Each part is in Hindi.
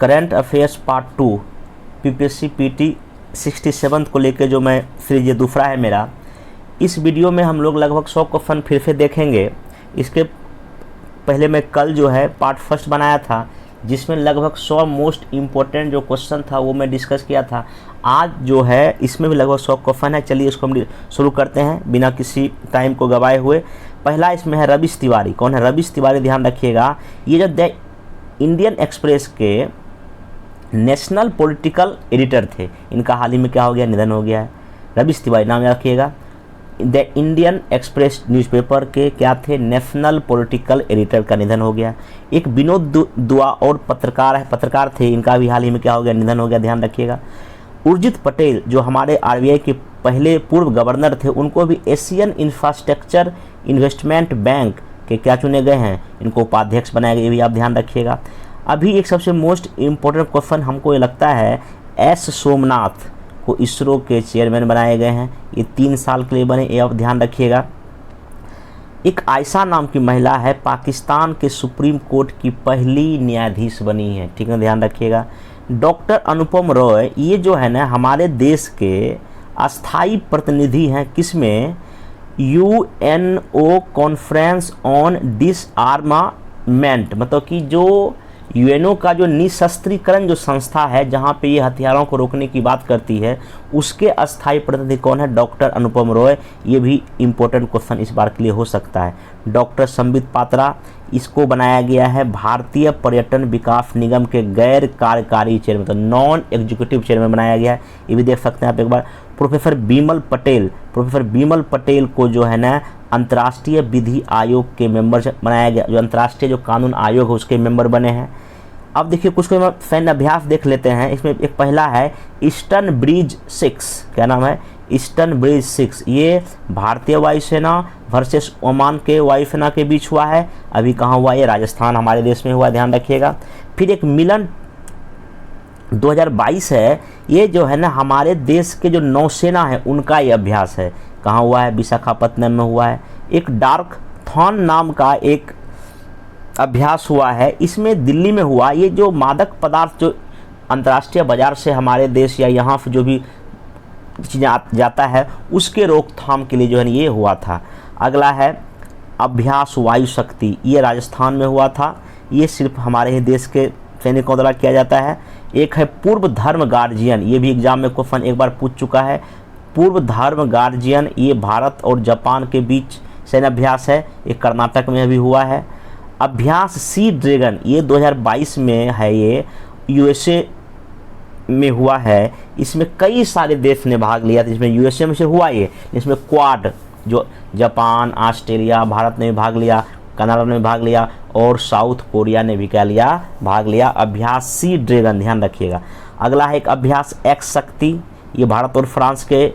Current affairs part 2 PPSC PT 67 को लेकर जो मैं सीरीज ये दूसरा है मेरा। इस वीडियो में हम लोग लगभग 100 क्वेश्चन फिर से देखेंगे। इसके पहले मैं कल जो है पार्ट फर्स्ट बनाया था जिसमें लगभग 100 मोस्ट इम्पोर्टेंट जो क्वेश्चन था वो मैं डिस्कस किया था। आज जो है इसमें भी लगभग 100 क्वेश्चन है। चलिए इसको हम शुरू करते हैं बिना किसी टाइम को गवाए हुए। पहला इसमें है रवीश तिवारी। कौन है रवीश तिवारी? ध्यान रखिएगा, ये जो द इंडियन एक्सप्रेस के नेशनल पॉलिटिकल एडिटर थे, इनका हाल ही में क्या हो गया, निधन हो गया है। रवीश तिवारी नाम याद रखिएगा। द इंडियन एक्सप्रेस न्यूज़पेपर के क्या थे, नेशनल पॉलिटिकल एडिटर का निधन हो गया। एक विनोद दुआ और पत्रकार थे, इनका भी हाल ही में क्या हो गया, निधन हो गया। ध्यान रखिएगा। उर्जित पटेल जो हमारे आरबीआई के पहले पूर्व गवर्नर थे, उनको भी एशियन इंफ्रास्ट्रक्चर इन्वेस्टमेंट बैंक के क्या चुने गए हैं, इनको उपाध्यक्ष बनाया गया। ये भी आप ध्यान रखिएगा। अभी एक सबसे मोस्ट इम्पोर्टेंट क्वेश्चन हमको ये लगता है, एस सोमनाथ को इसरो के चेयरमैन बनाए गए हैं। ये 3 साल के लिए बने, ये आप ध्यान रखिएगा। एक आयशा नाम की महिला है, पाकिस्तान के सुप्रीम कोर्ट की पहली न्यायाधीश बनी है। ठीक है, ध्यान रखिएगा। डॉक्टर अनुपम रॉय, ये जो है ना हमारे देश के अस्थाई प्रतिनिधि हैं, किसमें, यूएनओ कॉन्फ्रेंस ऑन डिसआर्मामेंट, मतलब कि जो यूएनओ का जो निशस्त्रीकरण जो संस्था है जहाँ पे ये हथियारों को रोकने की बात करती है, उसके अस्थाई प्रतिनिधि कौन है, डॉक्टर अनुपम रॉय। ये भी इम्पोर्टेंट क्वेश्चन इस बार के लिए हो सकता है। डॉक्टर संबित पात्रा, इसको बनाया गया है भारतीय पर्यटन विकास निगम के गैर कार्यकारी चेयरमैन, मतलब नॉन एग्जीक्यूटिव चेयरमैन बनाया गया है। ये भी देख सकते हैं आप एक बार। प्रोफेसर बिमल पटेल को जो है ना अंतर्राष्ट्रीय विधि आयोग के मेंबर बनाया गया, जो अंतर्राष्ट्रीय जो कानून आयोग है उसके मेंबर बने हैं। अब देखिए कुछ सैन्य अभ्यास देख लेते हैं। इसमें एक पहला है ईस्टर्न ब्रिज 6, क्या नाम है, ईस्टर्न ब्रिज 6। ये भारतीय वायुसेना वर्सेस ओमान के वायुसेना के बीच हुआ है। अभी कहाँ हुआ, ये राजस्थान हमारे देश में हुआ, ध्यान रखिएगा। फिर एक मिलन 2022 है, ये जो है ना हमारे देश के जो नौसेना है उनका ये अभ्यास है। कहाँ हुआ है, विशाखापत्तनम में हुआ है। एक डार्क थॉन नाम का एक अभ्यास हुआ है, इसमें दिल्ली में हुआ। ये जो मादक पदार्थ जो अंतर्राष्ट्रीय बाजार से हमारे देश या यहाँ से जो भी चीज़ें जाता है उसके रोकथाम के लिए जो है ये हुआ था। अगला है अभ्यास वायु शक्ति, ये राजस्थान में हुआ था। ये सिर्फ हमारे ही देश के सैनिकों द्वारा किया जाता है। एक है पूर्व धर्म गार्जियन, ये भी एग्जाम में क्वेश्चन एक बार पूछ चुका है। पूर्व धर्म गार्जियन ये भारत और जापान के बीच सैन्य अभ्यास है, ये कर्नाटक में भी हुआ है। अभ्यास सी ड्रैगन, ये 2022 में है, ये यूएसए में हुआ है। इसमें कई सारे देश ने भाग लिया था, जिसमें यूएसए में से हुआ ये, इसमें क्वाड जो जापान, ऑस्ट्रेलिया, भारत ने भी भाग लिया, कनाडा ने भी भाग लिया और साउथ कोरिया ने भी क्या लिया, भाग लिया। अभ्यास सी ड्रैगन, ध्यान रखिएगा। अगला है एक अभ्यास एक्स शक्ति, ये भारत और फ्रांस के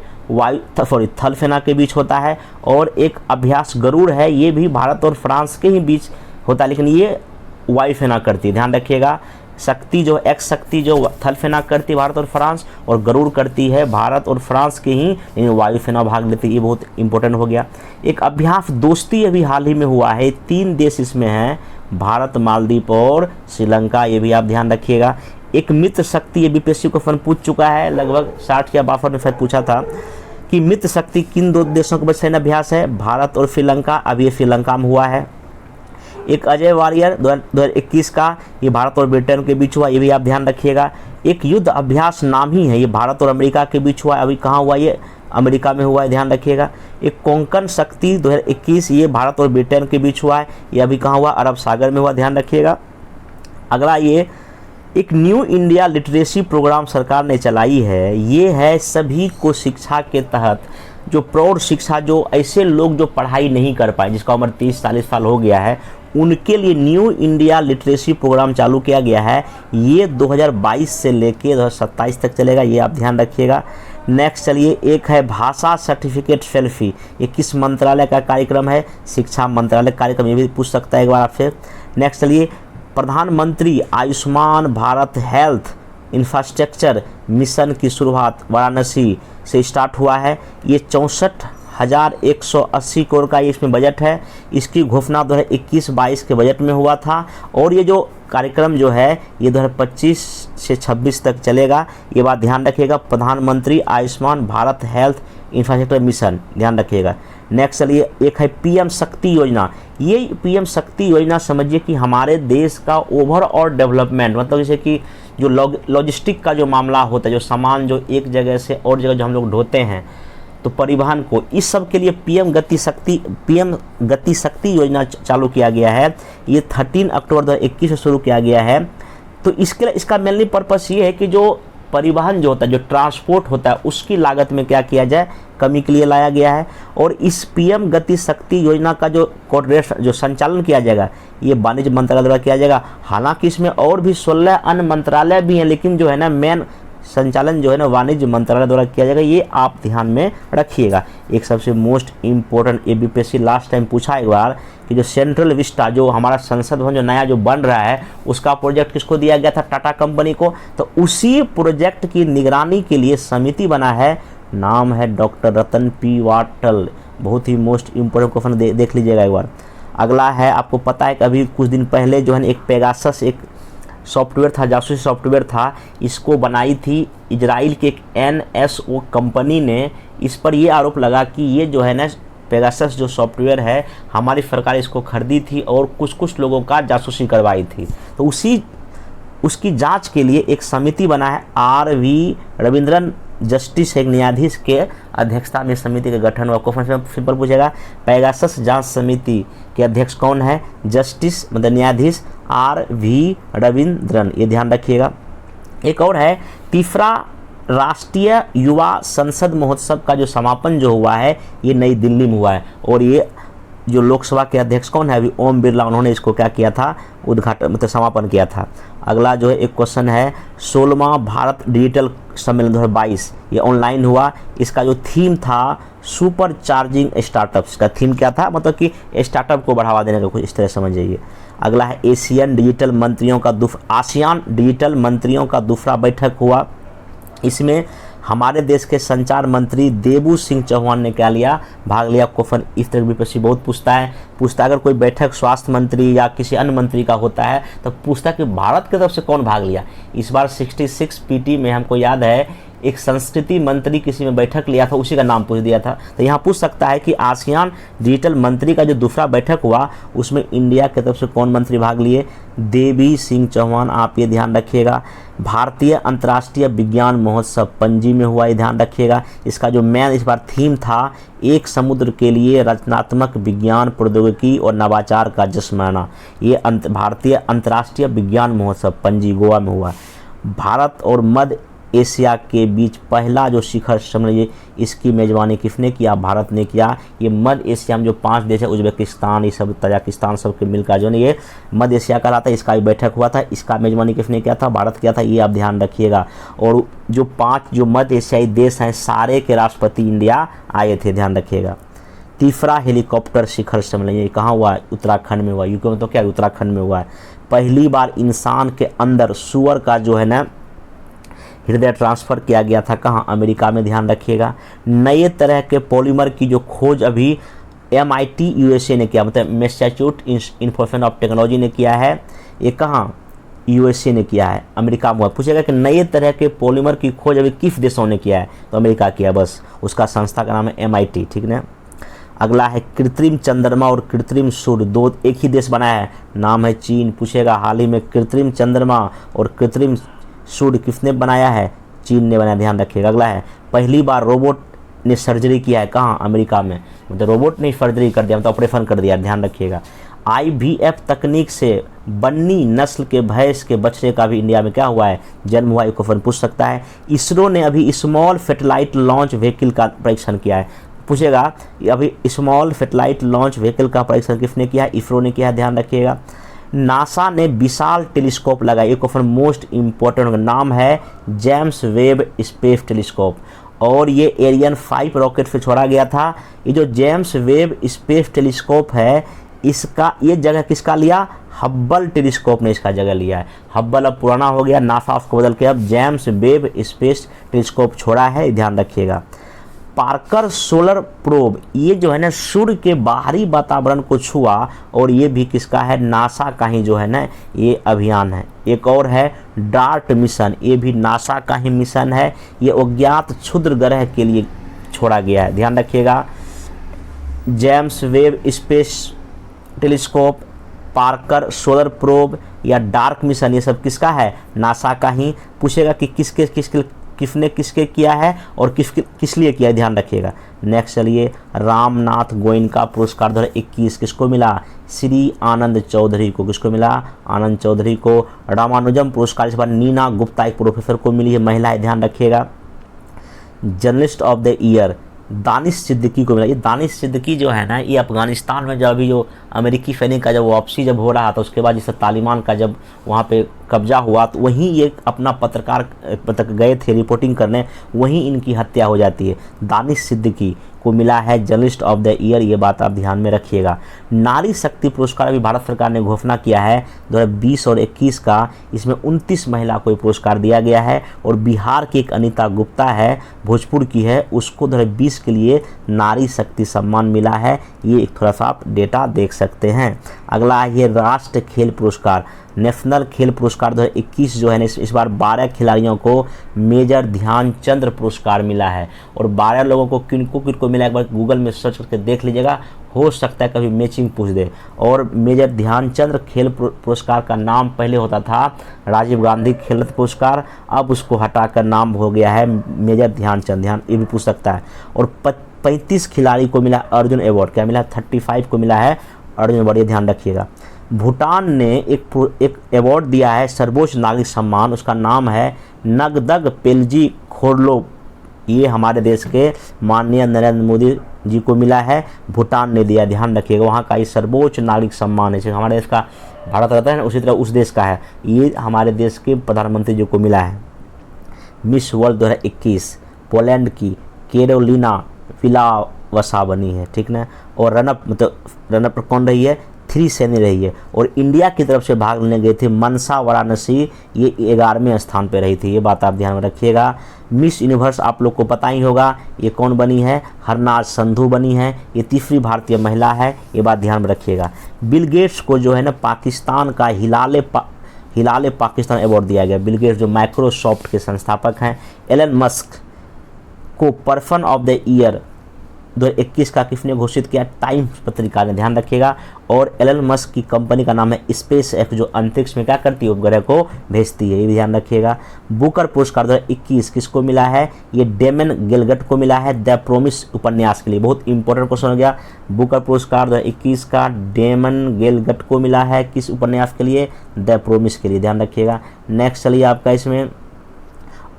थल सेना के बीच होता है। और एक अभ्यास गरुड़ है, ये भी भारत और फ्रांस के ही बीच होता है, लेकिन ये वायुसेना करती है, ध्यान रखिएगा। शक्ति जो एक्स शक्ति जो थल सेना करती है भारत और फ्रांस, और गरुड़ करती है भारत और फ्रांस के ही, लेकिन वायुसेना भाग लेती है। ये बहुत इंपॉर्टेंट हो गया। एक अभ्यास दोस्ती अभी हाल ही में हुआ है, 3 देश इसमें हैं, भारत, मालदीव और श्रीलंका, ये भी आप ध्यान रखिएगा। एक मित्र शक्ति, ये बीपीएससी को फन पूछ चुका है, लगभग 60 या 52 में शायद पूछा था कि मित्र शक्ति किन 2 देशों के बीच सैन्य अभ्यास है, भारत और श्रीलंका। अब ये श्रीलंका में हुआ है। एक अजय वॉरियर 2021 का, ये भारत और ब्रिटेन के बीच हुआ, ये भी आप ध्यान रखिएगा। एक युद्ध अभ्यास नाम ही है, ये भारत और अमेरिका के बीच हुआ, अभी कहाँ हुआ, ये अमेरिका में हुआ है, ध्यान रखिएगा। एक कोंकण शक्ति 2021, ये भारत और ब्रिटेन के बीच हुआ है, ये अभी कहाँ हुआ, अरब सागर में हुआ, ध्यान रखिएगा। अगला ये एक न्यू इंडिया लिटरेसी प्रोग्राम सरकार ने चलाई है, ये है सभी को शिक्षा के तहत, जो प्रौढ़ शिक्षा, जो ऐसे लोग जो पढ़ाई नहीं कर पाए, जिसका उम्र 30-40 साल हो गया है, उनके लिए न्यू इंडिया लिटरेसी प्रोग्राम चालू किया गया है। ये 2022 से लेके 2027 तक चलेगा, ये आप ध्यान रखिएगा। नेक्स्ट चलिए, एक है भाषा सर्टिफिकेट सेल्फी, ये किस मंत्रालय का कार्यक्रम है, शिक्षा मंत्रालय कार्यक्रम, ये भी पूछ सकता है एक बार आपसे। नेक्स्ट चलिए, प्रधानमंत्री Ayushman Bharat health infrastructure mission की शुरुआत वाराणसी से स्टार्ट हुआ है। ये 64,180 करोड़ का ये इसमें बजट है। इसकी घोषणा 2021-22 के बजट में हुआ था। और ये जो कार्यक्रम जो है ये 2025 से 26 तक चलेगा, ये बात ध्यान रखिएगा। प्रधानमंत्री Ayushman Bharat health infrastructure mission, ध्यान रखिएगा। नेक्स्ट चलिए, एक है पीएम शक्ति योजना। ये पीएम शक्ति योजना समझिए कि हमारे देश का ओवरऑल डेवलपमेंट, मतलब जैसे कि जो लॉजिस्टिक का जो मामला होता है, जो सामान जो एक जगह से और जगह जो हम लोग ढोते हैं, तो परिवहन को, इस सब के लिए पीएम गति शक्ति योजना चालू किया गया है। ये 13 अक्टूबर 2021 से शुरू किया गया है। तो इसका मेनली पर्पस ये है कि जो परिवहन जो होता है, जो ट्रांसपोर्ट होता है, उसकी लागत में क्या किया जाए, कमी के लिए लाया गया है। और इस पीएम गति शक्ति योजना का जो कोऑर्डिनेशन, जो संचालन किया जाएगा, ये वाणिज्य मंत्रालय द्वारा किया जाएगा। हालांकि इसमें और भी 16 अन्य मंत्रालय भी हैं, लेकिन जो है ना मेन संचालन जो है ना वाणिज्य मंत्रालय द्वारा किया जाएगा, ये आप ध्यान में रखिएगा। एक सबसे मोस्ट इम्पोर्टेंट एबीपीएससी लास्ट टाइम पूछा एक बार कि जो सेंट्रल विस्टा, जो हमारा संसद भवन जो नया जो बन रहा है, उसका प्रोजेक्ट किसको दिया गया था, टाटा कंपनी को। तो उसी प्रोजेक्ट की निगरानी के लिए समिति बना है, नाम है डॉक्टर रतन पी वाटल। बहुत ही मोस्ट इम्पोर्टेंट क्वेश्चन देख लीजिएगा एक बार। अगला है, आपको पता है कि अभी कुछ दिन पहले जो है एक पेगासस एक सॉफ्टवेयर था, जासूसी सॉफ्टवेयर था, इसको बनाई थी इजराइल के एक NSO कंपनी ने। इस पर ये आरोप लगा कि ये जो है ना पेगासस जो सॉफ्टवेयर है, हमारी सरकार इसको खरीदी थी और कुछ लोगों का जासूसी करवाई थी। तो उसकी जांच के लिए एक समिति बना है, RV रविंद्रन जस्टिस, एक न्यायाधीश के अध्यक्षता में समिति का गठन हुआ। क्वेश्चन सिंपल पूछेगा, पेगासस जांच समिति के अध्यक्ष कौन है, जस्टिस मतलब न्यायाधीश RV रविंद्रन, ये ध्यान रखिएगा। एक और है, तीसरा राष्ट्रीय युवा संसद महोत्सव का जो समापन जो हुआ है, ये नई दिल्ली में हुआ है। और ये जो लोकसभा के अध्यक्ष कौन है, अभी ओम बिरला, उन्होंने इसको क्या किया था, उद्घाटन मतलब समापन किया था। अगला जो है एक क्वेश्चन है, 16वां भारत डिजिटल सम्मेलन 2022, ये ऑनलाइन हुआ। इसका जो थीम था सुपर चार्जिंग स्टार्टअप्स, का थीम क्या था, मतलब कि स्टार्टअप को बढ़ावा देने का, कुछ इस तरह समझ जाइए। अगला है आसियान डिजिटल मंत्रियों का दूसरा बैठक हुआ। इसमें हमारे देश के संचार मंत्री देबू सिंह चौहान ने क्या लिया, भाग लिया। क्वेश्चन इस तरह बीपीएससी बहुत पूछता है अगर कोई बैठक स्वास्थ्य मंत्री या किसी अन्य मंत्री का होता है तो पूछता है कि भारत की तरफ से कौन भाग लिया। इस बार 66 पीटी में हमको याद है एक संस्कृति मंत्री किसी में बैठक लिया था, उसी का नाम पूछ दिया था। तो यहाँ पूछ सकता है कि आसियान डिजिटल मंत्री का जो दूसरा बैठक हुआ, उसमें इंडिया की तरफ से कौन मंत्री भाग लिए, देवी सिंह चौहान, आप ये ध्यान रखिएगा। भारतीय अंतर्राष्ट्रीय विज्ञान महोत्सव पणजी में हुआ, ये ध्यान रखिएगा। इसका जो मेन इस बार थीम था, एक समुद्र के लिए रचनात्मक विज्ञान प्रौद्योगिकी और नवाचार का जश्न मनाना। ये भारतीय अंतर्राष्ट्रीय विज्ञान महोत्सव पणजी गोवा में हुआ। भारत और मध्य एशिया के बीच पहला जो शिखर सम्मेलन, इसकी मेज़बानी किसने किया, भारत ने किया। ये मध्य एशिया में जो 5 देश है, उज्बेकिस्तान, ये सब तजाकिस्तान सब के मिलकर जो है ये मध्य एशिया का था, इसका भी बैठक हुआ था। इसका मेज़बानी किसने किया था, भारत किया था, ये आप ध्यान रखिएगा। और जो 5 जो मध्य एशियाई देश हैं, सारे के राष्ट्रपति इंडिया आए थे, ध्यान रखिएगा। तीसरा हेलीकॉप्टर शिखर सम्मेलन, ये कहाँ हुआ है, उत्तराखंड में हुआ। यूके में तो क्या, उत्तराखंड में हुआ है। पहली बार इंसान के अंदर सूअर का जो है ना हृदय ट्रांसफ़र किया गया था, कहाँ, अमेरिका में, ध्यान रखिएगा। नए तरह के पॉलीमर की जो खोज अभी MIT USA ने किया, मतलब मैसाचुसेट्स इंस्टीट्यूट ऑफ टेक्नोलॉजी ने किया है। ये कहाँ, USA ने किया है, अमेरिका में हुआ। पूछेगा कि नए तरह के पॉलीमर की खोज अभी किस देशों ने किया है, तो अमेरिका किया, बस उसका संस्था का नाम है MIT, ठीक ना। अगला है कृत्रिम चंद्रमा और कृत्रिम सूर्य, दो एक ही देश बनाया है, नाम है चीन। पूछेगा हाल ही में कृत्रिम चंद्रमा और कृत्रिम सूर्य किसने बनाया है, चीन ने बनाया, ध्यान रखिएगा। अगला है पहली बार रोबोट ने सर्जरी किया है, कहाँ, अमेरिका में। मतलब रोबोट ने सर्जरी कर दिया, मतलब ऑपरेशन कर दिया, ध्यान रखिएगा। IVF तकनीक से बन्नी नस्ल के भैंस के बछड़े का भी इंडिया में क्या हुआ है, जन्म हुआ है, क्वेश्चन पूछ सकता है। इसरो ने अभी स्मॉल सैटेलाइट लॉन्च व्हीकल का परीक्षण किया है। पूछेगा अभी स्मॉल सैटेलाइट लॉन्च व्हीकल का परीक्षण किसने किया है, इसरो ने किया है, ध्यान रखिएगा। नासा ने विशाल टेलीस्कोप लगाया, ये क्वेश्चन मोस्ट इंपॉर्टेंट, नाम है जेम्स वेब स्पेस टेलीस्कोप, और ये एरियन 5 रॉकेट से छोड़ा गया था। ये जो जेम्स वेब स्पेस टेलीस्कोप है, इसका ये जगह किसका लिया, हब्बल टेलीस्कोप ने इसका जगह लिया है। हब्बल अब पुराना हो गया, नासा उसको बदल के अब जेम्स वेब स्पेस टेलीस्कोप छोड़ा है, ध्यान रखिएगा। पार्कर सोलर प्रोब, ये जो है ना सूर्य के बाहरी वातावरण को छुआ, और ये भी किसका है, नासा का ही जो है ना ये अभियान है। एक और है डार्ट मिशन, ये भी नासा का ही मिशन है, ये अज्ञात क्षुद्र ग्रह के लिए छोड़ा गया है, ध्यान रखिएगा। James Webb space telescope, Parker solar probe या डार्क मिशन, ये सब किसका है, नासा का ही। पूछेगा कि किसने किसके किया है और किस लिए किया है, ध्यान रखिएगा। नेक्स्ट चलिए, रामनाथ गोयनका पुरस्कार 2021 किसको मिला, श्री आनंद चौधरी को। किसको मिला, आनंद चौधरी को। रामानुजम पुरस्कार इस बार नीना गुप्ता एक प्रोफेसर को मिली है, महिला है, ध्यान रखिएगा। Journalist of the year Danish Siddiqui को मिला। ये दानिश सिद्दीकी जो है ना, ये अफगानिस्तान में जब अभी जो अमेरिकी सैनिक का जब वापसी जब हो रहा था, उसके बाद जैसे तालिबान का जब वहाँ पे कब्जा हुआ, तो वहीं ये अपना पत्रकार गए थे रिपोर्टिंग करने, वहीं इनकी हत्या हो जाती है। दानिश सिद्दीकी को मिला है जर्नलिस्ट ऑफ द ईयर, ये बात आप ध्यान में रखिएगा। नारी शक्ति पुरस्कार अभी भारत सरकार ने घोषणा किया है 2020 और 21 का, इसमें 29 महिला को पुरस्कार दिया गया है, और बिहार की एक अनीता गुप्ता है, भोजपुर की है, उसको 2020 के लिए नारी शक्ति सम्मान मिला है। ये एक थोड़ा सा आप डेटा देख सकते हैं। अगला है ये राष्ट्रीय खेल पुरस्कार, नेशनल खेल पुरस्कार 2021 जो है ना, इस बार 12 खिलाड़ियों को मेजर ध्यानचंद पुरस्कार मिला है, और 12 लोगों को किनको मिला, एक बार गूगल में सर्च करके देख लीजिएगा, हो सकता है कभी मैचिंग पूछ दे। और मेजर ध्यानचंद खेल पुरस्कार का नाम पहले होता था राजीव गांधी खेल रत्न पुरस्कार, अब उसको हटाकर नाम हो गया है मेजर ध्यानचंद, ध्यान ये भी पूछ सकता है। और 35 खिलाड़ी को मिला अर्जुन अवार्ड, क्या मिला, 35 को मिला है अर्जुन अवार्ड, ये ध्यान रखिएगा। भूटान ने एक अवार्ड दिया है सर्वोच्च नागरिक सम्मान, उसका नाम है नगदग पेल्जी खोरलो, ये हमारे देश के माननीय नरेंद्र मोदी जी को मिला है, भूटान ने दिया, ध्यान रखिएगा। वहाँ का ये सर्वोच्च नागरिक सम्मान है, हमारे देश का भारत रहता है ना, उसी तरह उस देश का है, ये हमारे देश के प्रधानमंत्री जी को मिला है। मिस वर्ल्ड 2021 पोलैंड की कैरोलिना विलावसा बनी है, ठीक ना। और रनअप कौन रही है, 3 सैनी रही है। और इंडिया की तरफ से भाग लेने गए थे मनसा वाराणसी, ये 11वें स्थान पे रही थी, ये बात आप ध्यान में रखिएगा। मिस यूनिवर्स आप लोग को पता ही होगा, ये कौन बनी है, हरनाज संधू बनी है, ये तीसरी भारतीय महिला है, ये बात ध्यान में रखिएगा। बिल गेट्स को जो है ना पाकिस्तान का हिलाले पाकिस्तान अवार्ड दिया गया। बिल गेट्स जो माइक्रोसॉफ्ट के संस्थापक हैं। एलन मस्क को पर्सन ऑफ द ईयर 2021 का किसने घोषित किया, टाइम्स पत्रिका ने, ध्यान रखिएगा। और एलन मस्क की कंपनी का नाम है स्पेस एक्स, जो अंतरिक्ष में क्या करती है, उपग्रह को भेजती है, ये भी ध्यान रखिएगा। बुकर पुरस्कार 2021 किसको मिला है, ये डेमन गेलगट को मिला है द प्रोमिस उपन्यास के लिए, बहुत इंपॉर्टेंट क्वेश्चन हो गया। बुकर पुरस्कार 2021 का डेमन गेलगट को मिला है, किस उपन्यास के लिए, द प्रोमिस के लिए, ध्यान रखिएगा। नेक्स्ट चलिए आपका इसमें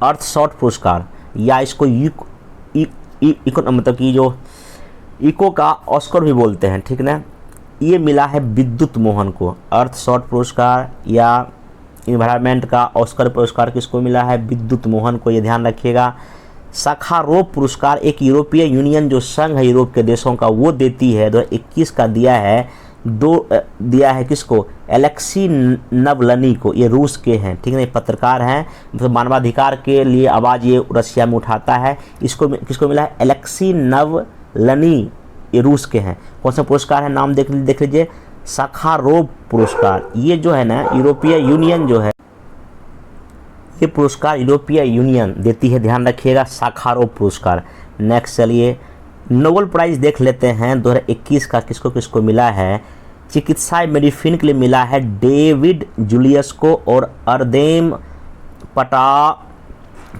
अर्थशॉट पुरस्कार, या इसको मतलब कि जो इको का ऑस्कर भी बोलते हैं, ठीक ना, ये मिला है विद्युत मोहन को। अर्थशॉट पुरस्कार या इन्वायरमेंट का ऑस्कर पुरस्कार किसको मिला है, विद्युत मोहन को, ये ध्यान रखिएगा। साखारोव पुरस्कार एक यूरोपीय यूनियन जो संघ है यूरोप के देशों का, वो देती है, 2021 का दिया है किसको, एलेक्सी नवलनी को, ये रूस के हैं, ठीक है, पत्रकार हैं, मतलब मानवाधिकार के लिए आवाज़ ये रशिया में उठाता है। इसको किसको मिला है, एलेक्सी नवलनी, ये रूस के हैं। कौन सा पुरस्कार है, नाम देख लीजिए, साखारोव पुरस्कार। ये जो है ना यूरोपीय यूनियन जो है, ये पुरस्कार यूरोपीय यूनियन देती है, ध्यान रखिएगा, साखारोव पुरस्कार। नेक्स्ट चलिए नोबेल प्राइज़ देख लेते हैं 2021 का किसको मिला है। चिकित्सा मेडिसिन के लिए मिला है डेविड जूलियस को, और अर्देम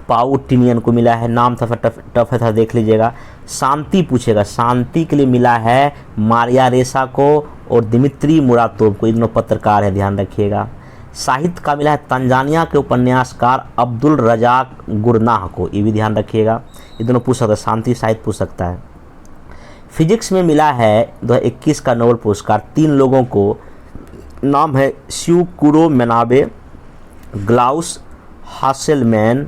पाउटिनियन को मिला है, नाम था टफ था, देख लीजिएगा। शांति पूछेगा, शांति के लिए मिला है मारिया रेसा को और दिमित्री मुरातोव को, इन दोनों पत्रकार है, ध्यान रखिएगा। साहित्य का मिला है तंजानिया के उपन्यासकार अब्दुल रजाक गुरनाह को, ये भी ध्यान रखिएगा, ये दोनों पूछ सकता है, शांति साहित्य पूछ सकता है। फिजिक्स में मिला है 2021 का नोबेल पुरस्कार 3 लोगों को, नाम है स्यूकुरो मेनाबे, ग्लाउस हासेलमैन,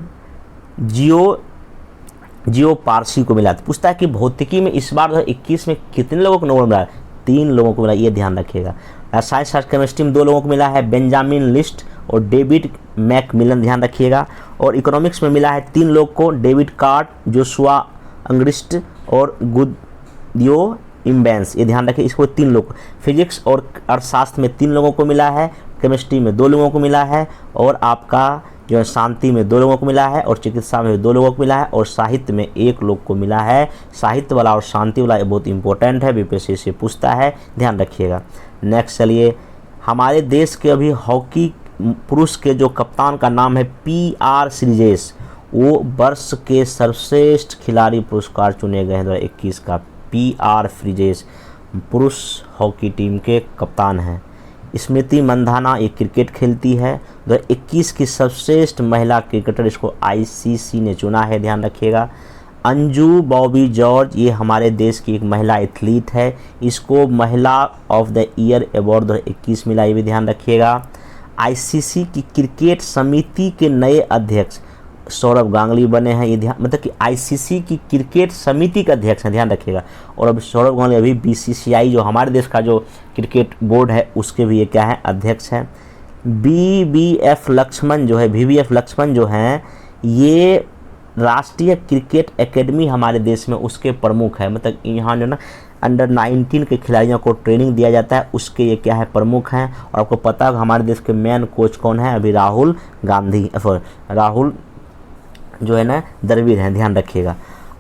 जियो पारसी को मिला। पूछता है कि भौतिकी में इस बार 2021 में कितने लोगों को नोबेल मिला, 3 लोगों को मिला, ये ध्यान रखिएगा। रसायन शास्त्र केमिस्ट्री में 2 लोगों को मिला है, बेंजामिन लिस्ट और डेविड मैकमिलन, ध्यान रखिएगा। और इकोनॉमिक्स में मिला है 3 लोग को, डेविड कार्ट, जोशुआ अंग्रिस्ट और गुदियो इम्बेंस, ये ध्यान रखिए। इसको 3 लोग, फिजिक्स और अर्थशास्त्र में 3 लोगों को मिला है, केमिस्ट्री में 2 लोगों को मिला है, और आपका जो है शांति में 2 लोगों को मिला है, और चिकित्सा में 2 लोगों को मिला है, और साहित्य में 1 लोग को मिला है। साहित्य वाला और शांति वाला ये बहुत इंपॉर्टेंट है, बीपीएससी से पूछता है, ध्यान रखिएगा। नेक्स्ट चलिए, हमारे देश के अभी हॉकी पुरुष के जो कप्तान का नाम है PR श्रीजेश, वो वर्ष के सर्वश्रेष्ठ खिलाड़ी पुरस्कार चुने गए हैं 2021 का। PR श्रीजेश पुरुष हॉकी टीम के कप्तान हैं। स्मृति मंधाना ये क्रिकेट खेलती है, 2021 की सर्वश्रेष्ठ महिला क्रिकेटर, इसको ICC ने चुना है, ध्यान रखिएगा। अंजू बॉबी जॉर्ज ये हमारे देश की एक महिला एथलीट है, इसको महिला ऑफ द ईयर अवार्ड 2021 मिला, ये भी ध्यान रखिएगा। ICC की क्रिकेट समिति के नए अध्यक्ष सौरभ गांगुली बने हैं, ये ध्यान, मतलब कि ICC की क्रिकेट समिति के अध्यक्ष हैं, ध्यान रखिएगा। और अब सौरभ गांगुली अभी BCCI जो हमारे देश का जो क्रिकेट बोर्ड है उसके भी ये क्या है, अध्यक्ष हैं। VVF लक्ष्मण जो है, VVF लक्ष्मण जो हैं, ये राष्ट्रीय क्रिकेट एकेडमी हमारे देश में उसके प्रमुख है, मतलब यहाँ जो ना अंडर 19 के खिलाड़ियों को ट्रेनिंग दिया जाता है, उसके ये क्या है, प्रमुख हैं। और आपको पता है हमारे देश के मेन कोच कौन है, अभी राहुल जो है ना द्रविड़ हैं, ध्यान रखिएगा।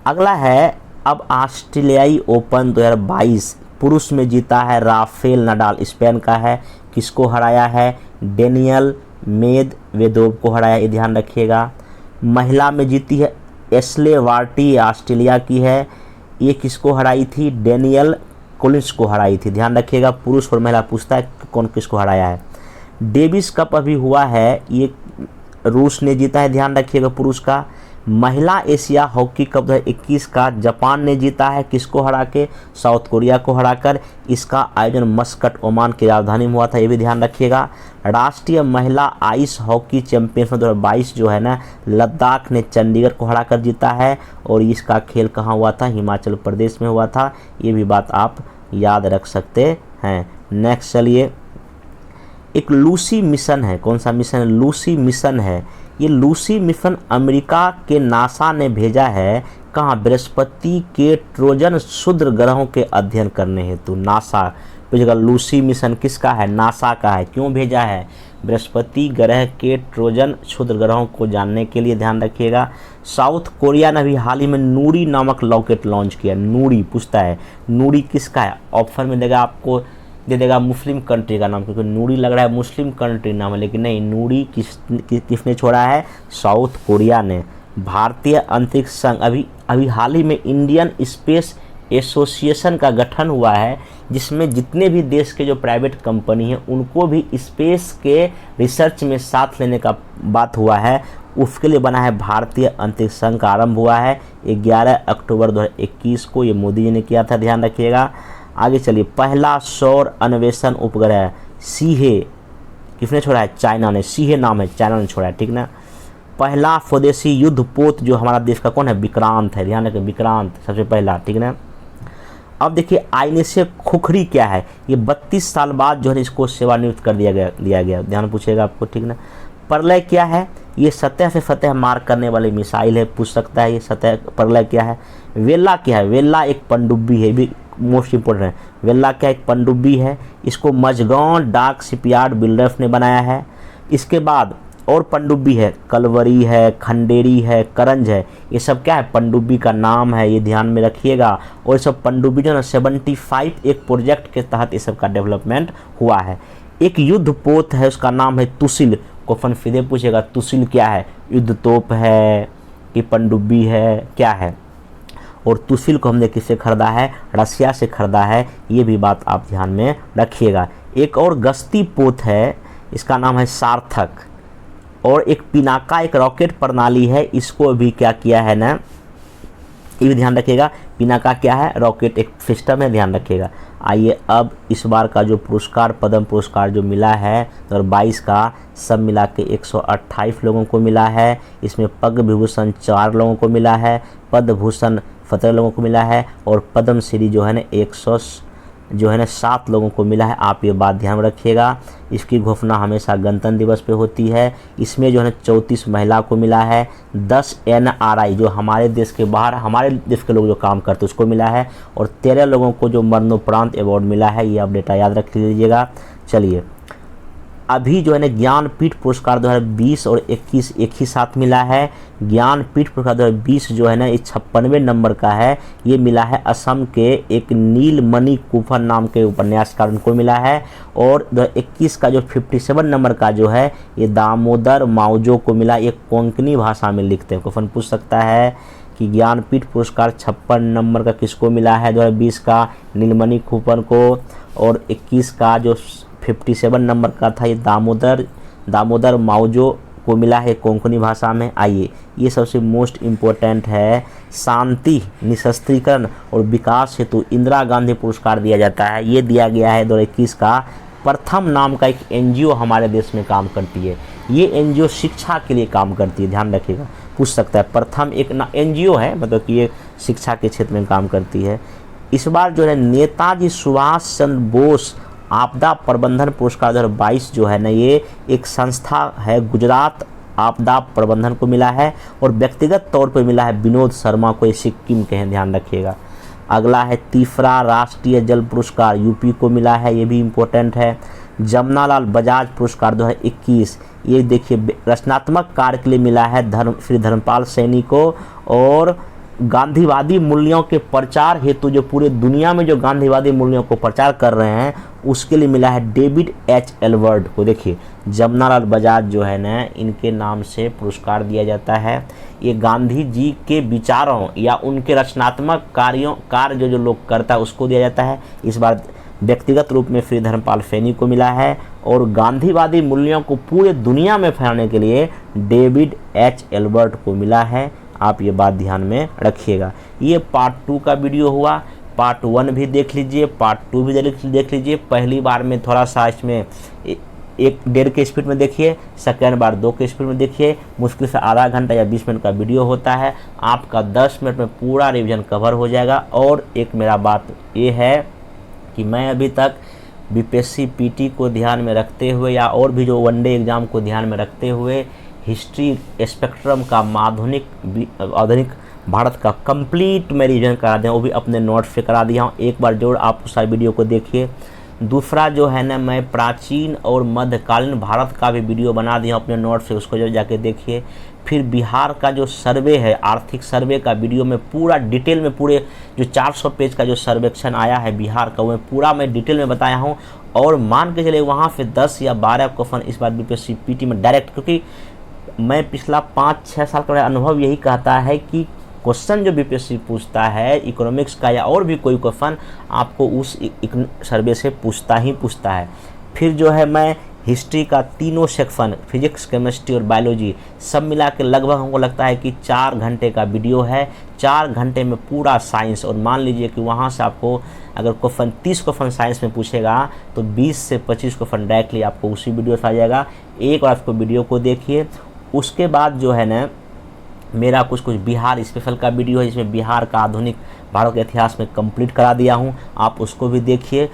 अगला है, अब ऑस्ट्रेलियाई ओपन 2022 पुरुष में जीता है राफेल नडाल, स्पेन का है, किसको हराया है, डेनियल मेदवेदेव को हराया, ये ध्यान रखिएगा। महिला में जीती है एशले बार्टी, ऑस्ट्रेलिया की है, ये किसको हराई थी, डेनियल कोलिंस को हराई थी, ध्यान रखिएगा। पुरुष और महिला पूछता है कौन किसको हराया है। डेविस कप अभी हुआ है, ये रूस ने जीता है, ध्यान रखिएगा पुरुष का। महिला एशिया हॉकी कप 2021 का जापान ने जीता है, किसको हरा के, साउथ कोरिया को हराकर। इसका आयोजन मस्कट ओमान की राजधानी में हुआ था, ये भी ध्यान रखिएगा। राष्ट्रीय महिला आइस हॉकी चैंपियनशिप 2022 जो है ना, लद्दाख ने चंडीगढ़ को हराकर जीता है, और इसका खेल कहाँ हुआ था, हिमाचल प्रदेश में हुआ था, ये भी बात आप याद रख सकते हैं। नेक्स्ट चलिए, एक लूसी मिशन है, कौन सा मिशन है, लूसी मिशन है। ये लूसी मिशन अमेरिका के नासा ने भेजा है, कहाँ, बृहस्पति के ट्रोजन क्षुद्र ग्रहों के अध्ययन करने हेतु। नासा पूछेगा लूसी मिशन किसका है, नासा का है, क्यों भेजा है, बृहस्पति ग्रह के ट्रोजन क्षुद्र ग्रहों को जानने के लिए, ध्यान रखिएगा। साउथ कोरिया ने भी हाल ही में नूरी नामक रॉकेट लॉन्च किया। नूरी पूछता है, नूरी किसका है, ऑप्शन में देगा आपको, दे देगा मुस्लिम कंट्री का नाम, क्योंकि नूरी लग रहा है मुस्लिम कंट्री नाम है, लेकिन नहीं, नूरी किसने छोड़ा है, साउथ कोरिया ने। भारतीय अंतरिक्ष संघ अभी हाल ही में इंडियन स्पेस एसोसिएशन का गठन हुआ है, जिसमें जितने भी देश के जो प्राइवेट कंपनी हैं उनको भी स्पेस के रिसर्च में साथ लेने का बात हुआ है, उसके लिए बना है भारतीय अंतरिक्ष संघ का आरंभ हुआ है 11 अक्टूबर 2021 को, ये मोदी जी ने किया था, ध्यान रखिएगा। आगे चलिए, पहला सौर अन्वेषण उपग्रह सीहे किसने छोड़ा है, चाइना ने, सीहे नाम है, चाइना ने छोड़ा है, ठीक ना। पहला स्वदेशी युद्धपोत जो हमारा देश का कौन है, विक्रांत है, ध्यान रखिए, विक्रांत सबसे पहला, ठीक ना। अब देखिए INSS खुखरी क्या है, ये 32 साल बाद जो है इसको सेवानिवृत्त कर दिया गया, ध्यान पूछेगा आपको, ठीक ना। प्रलय क्या है, ये सतह से सतह मार करने वाली मिसाइल है, पूछ सकता है ये सतह प्रलय क्या है। वेला क्या है, वेला एक पनडुब्बी है, भी मोस्ट इंपोर्टेंट है। वेला क्या एक पनडुब्बी है, इसको मझगांव डाक शिपयार्ड बिल्डर्स ने बनाया है। इसके बाद और पनडुब्बी है, कलवरी है, खंडेरी है, करंज है, ये सब क्या है, पनडुब्बी का नाम है, ये ध्यान में रखिएगा। और ये सब पनडुब्बी जो है 75 एक प्रोजेक्ट के तहत ये सब का डेवलपमेंट हुआ है। एक युद्ध पोत है, उसका नाम है तुसिल, क्वेश्चन सीधे पूछेगा तुसिल क्या है, युद्ध तोप है कि पनडुब्बी है, क्या है। और तुसिल को हमने किससे खरीदा है, रसिया से खरीदा है, ये भी बात आप ध्यान में रखिएगा। एक और गश्ती पोत है, इसका नाम है सार्थक। और एक पिनाका एक रॉकेट प्रणाली है, इसको भी क्या किया है ना, ये भी ध्यान रखिएगा। पिनाका क्या है, रॉकेट एक सिस्टम है, ध्यान रखिएगा। आइए अब इस बार का जो पुरस्कार, पद्म पुरस्कार जो मिला है 2022 का, सब मिला के 128 लोगों को मिला है। इसमें पद्म विभूषण 4 लोगों को मिला है, पद्म भूषण 17 लोगों को मिला है, और पद्म श्री जो है ना जो है ना 7 लोगों को मिला है। आप ये बात ध्यान रखिएगा। इसकी घोषणा हमेशा गणतंत्र दिवस पे होती है। इसमें जो है ना 34 महिला को मिला है। 10 NRI जो हमारे देश के बाहर हमारे देश के लोग जो काम करते हैं उसको मिला है। और 13 लोगों को जो मरणोपरांत अवार्ड मिला है। ये आप डेटा याद रख लीजिएगा। चलिए, अभी जो है ना ज्ञानपीठ पुरस्कार 2020 और 21 एक ही साथ मिला है। ज्ञानपीठ पुरस्कार 2020 जो है ना ये 56वें नंबर का है। ये मिला है असम के एक नीलमणि कुफन नाम के उपन्यासकार, उनको मिला है। और 2021 का जो 57 नंबर का जो है ये दामोदर मावजो को मिला। ये कोंकणी भाषा में लिखते हैं। क्वेश्चन पूछ सकता है कि ज्ञानपीठ पुरस्कार 56 नंबर का किसको मिला है 2020 का? नीलमणि कुफन को। और 21 का जो 57 नंबर का था ये दामोदर मावजो को मिला है कोंकणी भाषा में। आइए, ये सबसे मोस्ट इम्पोर्टेंट है। शांति, निशस्त्रीकरण और विकास हेतु इंदिरा गांधी पुरस्कार दिया जाता है। ये दिया गया है 2021 का। प्रथम नाम का एक NGO हमारे देश में काम करती है। ये NGO शिक्षा के लिए काम करती है, ध्यान रखिएगा। पूछ सकता है, प्रथम एक NGO है, मतलब कि ये शिक्षा के क्षेत्र में काम करती है। इस बार जो है नेताजी सुभाष चंद्र बोस आपदा प्रबंधन पुरस्कार 2022 जो है ना ये एक संस्था है, गुजरात आपदा प्रबंधन को मिला है। और व्यक्तिगत तौर पे मिला है विनोद शर्मा को, ये सिक्किम के हैं, ध्यान रखिएगा। अगला है तीसरा राष्ट्रीय जल पुरस्कार यूपी को मिला है, ये भी इम्पोर्टेंट है। जमनालाल बजाज पुरस्कार 2021 ये देखिए रचनात्मक कार्य के लिए मिला है श्री धर्मपाल सैनी को। और गांधीवादी मूल्यों के प्रचार हेतु जो पूरे दुनिया में जो गांधीवादी मूल्यों को प्रचार कर रहे हैं उसके लिए मिला है डेविड H. एल्बर्ट को। देखिए जमनालाल बजाज जो है ना इनके नाम से पुरस्कार दिया जाता है। ये गांधी जी के विचारों या उनके रचनात्मक कार्य जो लोग करता है उसको दिया जाता है। इस बार व्यक्तिगत रूप में श्री धर्मपाल सैनी को मिला है। और गांधीवादी मूल्यों को पूरे दुनिया में फैलाने के लिए डेविड H. एल्बर्ट को मिला है। आप ये बात ध्यान में रखिएगा। ये पार्ट 2 का वीडियो हुआ। पार्ट 1 भी देख लीजिए, पार्ट 2 भी देख लीजिए। पहली बार में थोड़ा सा इसमें 1.5 के स्पीड में देखिए, सेकेंड बार 2 के स्पीड में देखिए। मुश्किल से आधा घंटा या 20 मिनट का वीडियो होता है। आपका 10 मिनट में पूरा रिवीजन कवर हो जाएगा। और एक मेरा बात ये है कि मैं अभी तक BPSC PT को ध्यान में रखते हुए या और भी जो वनडे एग्ज़ाम को ध्यान में रखते हुए हिस्ट्री स्पेक्ट्रम का आधुनिक भारत का कंप्लीट मैं रिवीजन करा दें, वो भी अपने नोट्स पे करा दिया हूँ। एक बार जरूर आप उस वीडियो को देखिए। दूसरा जो है ना मैं प्राचीन और मध्यकालीन भारत का भी वीडियो बना दिया हूँ अपने नोट्स से, उसको जो जाके देखिए। फिर बिहार का जो सर्वे है, आर्थिक सर्वे का वीडियो में पूरा डिटेल में, पूरे जो 400 पेज का जो सर्वेक्षण आया है बिहार का, वो पूरा मैं डिटेल में बताया हूँ। और मान के चले वहाँ से 10 या 12 क्वेश्चन इस बार BPSC PT में डायरेक्ट, क्योंकि मैं पिछला 5-6 साल का अनुभव यही कहता है कि क्वेश्चन जो BPSC पूछता है इकोनॉमिक्स का या और भी कोई क्वेश्चन आपको उस सर्वे से पूछता है। फिर जो है मैं हिस्ट्री का तीनों सेक्शन, फिजिक्स, केमिस्ट्री और बायोलॉजी सब मिला के लगभग हमको लगता है कि 4 घंटे का वीडियो है। 4 घंटे में पूरा साइंस। और मान लीजिए कि वहाँ से आपको अगर क्वेश्चन 30 क्वेश्चन साइंस में पूछेगा तो 20 से 25 क्वेश्चन डायरेक्टली आपको उसी वीडियो से आ जाएगा। एक बार आपको वीडियो को देखिए। उसके बाद जो है ना मेरा कुछ बिहार स्पेशल का वीडियो है जिसमें बिहार का आधुनिक भारत के इतिहास में कंप्लीट करा दिया हूँ। आप उसको भी देखिए,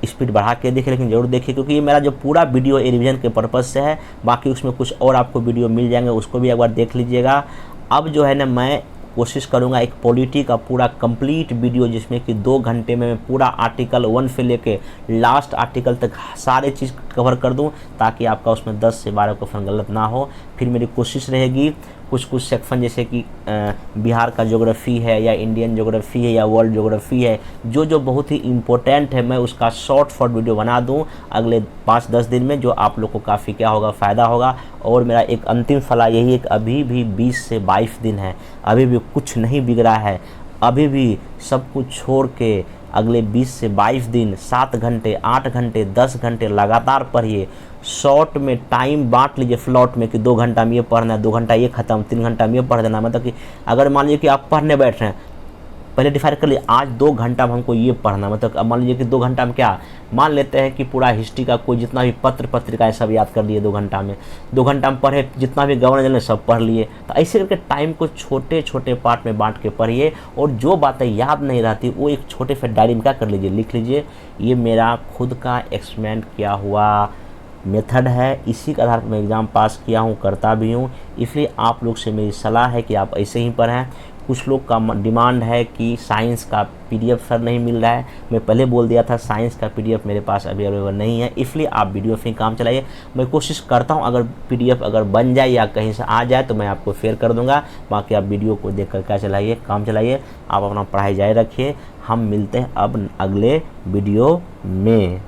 स्पीड बढ़ा के देखिए, लेकिन ज़रूर देखिए क्योंकि ये मेरा जो पूरा वीडियो रिवीजन के पर्पज़ से है। बाकी उसमें कुछ और आपको वीडियो मिल जाएंगे, उसको भी एक बार देख लीजिएगा। अब जो है ना मैं कोशिश करूंगा एक पॉलिटी का पूरा कंप्लीट वीडियो जिसमें कि 2 घंटे में मैं पूरा आर्टिकल 1 से लेके लास्ट आर्टिकल तक सारे चीज़ कवर कर दूं, ताकि आपका उसमें 10 से 12 क्वेश्चन गलत ना हो। फिर मेरी कोशिश रहेगी कुछ सेक्शन जैसे कि बिहार का ज्योग्राफी है या इंडियन ज्योग्राफी है या वर्ल्ड ज्योग्राफी है, जो बहुत ही इम्पोर्टेंट है, मैं उसका शॉर्ट वीडियो बना दूं अगले 5-10 दिन में, जो आप लोग को काफ़ी क्या होगा, फ़ायदा होगा। और मेरा एक अंतिम सलाह यही है कि अभी भी 20 से 22 दिन है, अभी भी कुछ नहीं बिगड़ा है। अभी भी सब कुछ छोड़ के अगले 20 से 22 दिन 7 घंटे, 8 घंटे, 10 घंटे लगातार पढ़िए। शॉर्ट में टाइम बांट लीजिए फ्लॉट में कि 2 घंटा में ये पढ़ना है, 2 घंटा ये खत्म, 3 घंटा में ये पढ़ देना। मतलब कि अगर मान लीजिए कि आप पढ़ने बैठ रहे हैं पहले डिसाइड कर लिए आज 2 घंटा में हमको ये पढ़ना, मतलब अब मान लीजिए कि 2 घंटा में क्या मान लेते हैं कि पूरा हिस्ट्री का कोई जितना भी पत्र पत्रिकाएं सब याद कर लिए 2 घंटा में, 2 घंटा में पढ़े, जितना भी गवर्नर जनरल सब पढ़ लिए। तो ऐसे करके टाइम को छोटे छोटे पार्ट में बांट के पढ़िए, और जो बातें याद नहीं रहती वो एक छोटे से डायरी में क्या कर लीजिए, लिख लीजिए। ये मेरा खुद का एक्सपेरिमेंट किया हुआ मेथड है, इसी के आधार पर मैं एग्ज़ाम पास किया हूँ, करता भी हूँ। इसलिए आप लोग से मेरी सलाह है कि आप ऐसे ही पढ़ें। कुछ लोग का डिमांड है कि साइंस का पीडीएफ सर नहीं मिल रहा है, मैं पहले बोल दिया था साइंस का पीडीएफ मेरे पास अभी अवेलेबल नहीं है, इसलिए आप वीडियो से काम चलाइए। मैं कोशिश करता हूं अगर पीडीएफ अगर बन जाए या कहीं से आ जाए तो मैं आपको शेयर कर दूंगा। बाकी आप वीडियो को देख कर क्या चलाइए, काम चलाइए, आप अपना पढ़ाई जारी रखिए। हम मिलते हैं अब अगले वीडियो में।